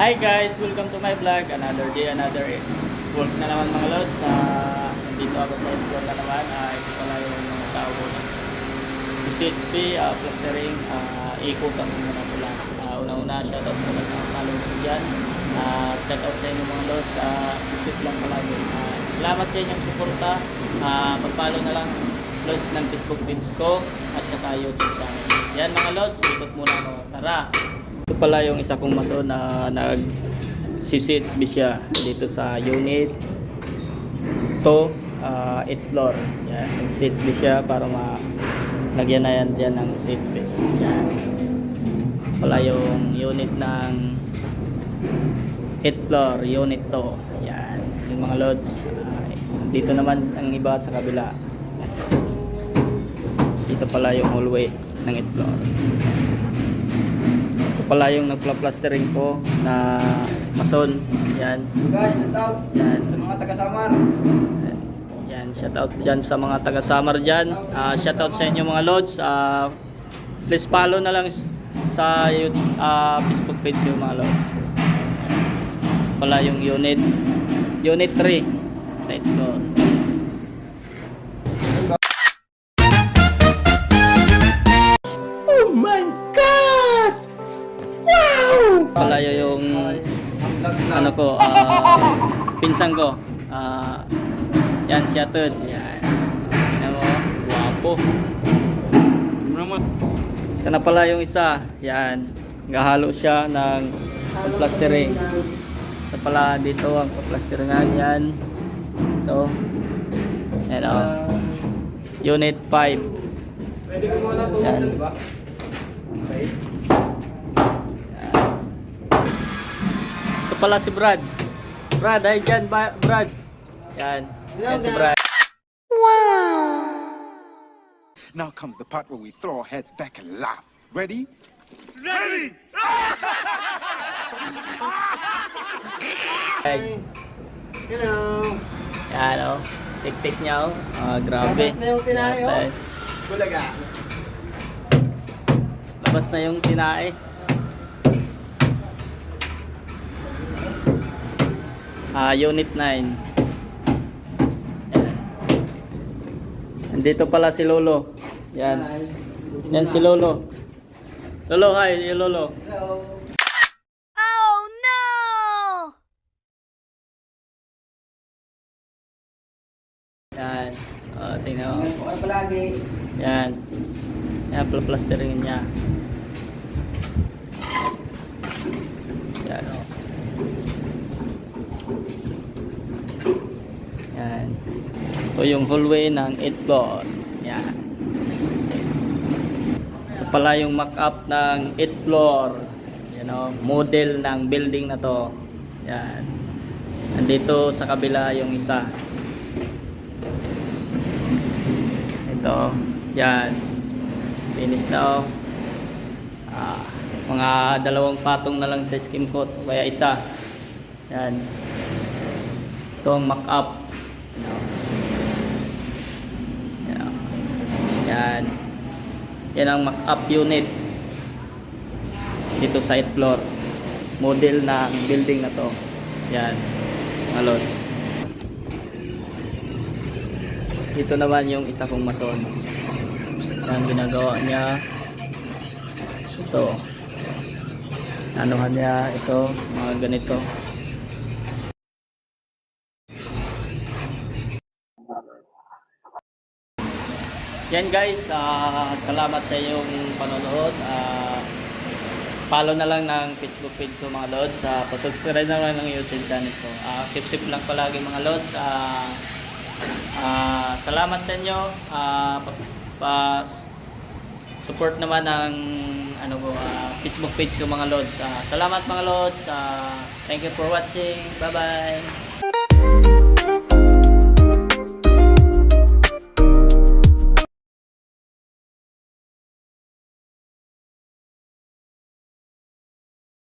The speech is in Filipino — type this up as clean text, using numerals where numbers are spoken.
Hi guys! Welcome to my vlog. Another day, another work na naman mga lods. Nandito ako sa indoor na naman. Ito pala yung mga tao ko. Si CHP, plastering, ikutan muna sila. Una-una, shoutout muna sa mga followers ko dyan. Shoutout sa inyo mga lods. Visit lang palagi. Salamat sa inyong suporta. Pag-follow na lang lods ng Facebook page ko at saka YouTube channel. Yan mga lods, ikot muna ako. Tara! Ito pala yung isa kong mason na nag-CCHB siya dito sa unit 2, 8th floor. Yan, nag-CCHB siya para lagyan na yan dyan ng CCHB. Yan. Pala yung unit ng 8th floor, unit 2. Yan, yung mga lods. Dito naman ang iba sa kabila. Dito pala yung hallway ng 8th floor. Pala yung nagpla-plastering ko na mason. Yan. Guys, shout out Yan. sa mga taga-Samar. Yan, shout out dyan sa mga taga-Samar dyan. Shout out sa inyo mga lods. Please follow na lang sa Facebook page yung mga lods. Pala yung unit 3 sa ito. Oh my God! Wow! Pala yung ano ko, pinsan ko. Yan siya tod. Yan. Yan mo, guwapo. Ito na pala yung isa. Yan. Gahalo siya ng plastering. Ito pala dito ang plasteringan. Yan. Ito. Yan o. Unit 5. Pwede ko muna po, Yan. di ba? Okay. Ito pala si Brad. Brad, ay dyan, Brad. Yan. Yan si Brad. Now comes the part where we throw our heads back and laugh. Ready? Ay, Hello. yan o. Tik-tik niya o. Grabe. Labas na yung tinahe, oh. Yan. Bulaga. Labas na yung tinae. Unit 9. Yan. Nandito pala si Lolo. Yan. Yan si Lolo. Lolo, hi. Yung Lolo. Hello. Yan. Tingnan mo. Ano palagi? Yan. Yan, plastering niya. Yan o. Yan. Ito yung hallway ng 8th floor. Yan. Ito pala yung mock-up ng 8th floor. Yan o, model ng building na to. Yan. Nandito sa kabila yung isa. Ito. Yan. Finish na o. Mga 2 patong na lang sa skim coat. Kaya isa. Yan. Ito ang mock-up. Yan. Yan. Yan ang mock-up unit. Dito sa 8th floor. Model ng building na to. Yan. Malot. Dito naman yung isa kong mason. Yan ginagawa niya. Ito. Anuhan niya ito, mga ganito. Yan guys, salamat sa iyong panonood. Follow na lang ng Facebook page ko mga lods. Pasubscribe na lang ng YouTube channel ko. Keep safe lang palagi mga lods. Salamat sa inyo. Support naman ng Facebook page ko mga lods. Salamat mga lods. Thank you for watching. Bye bye.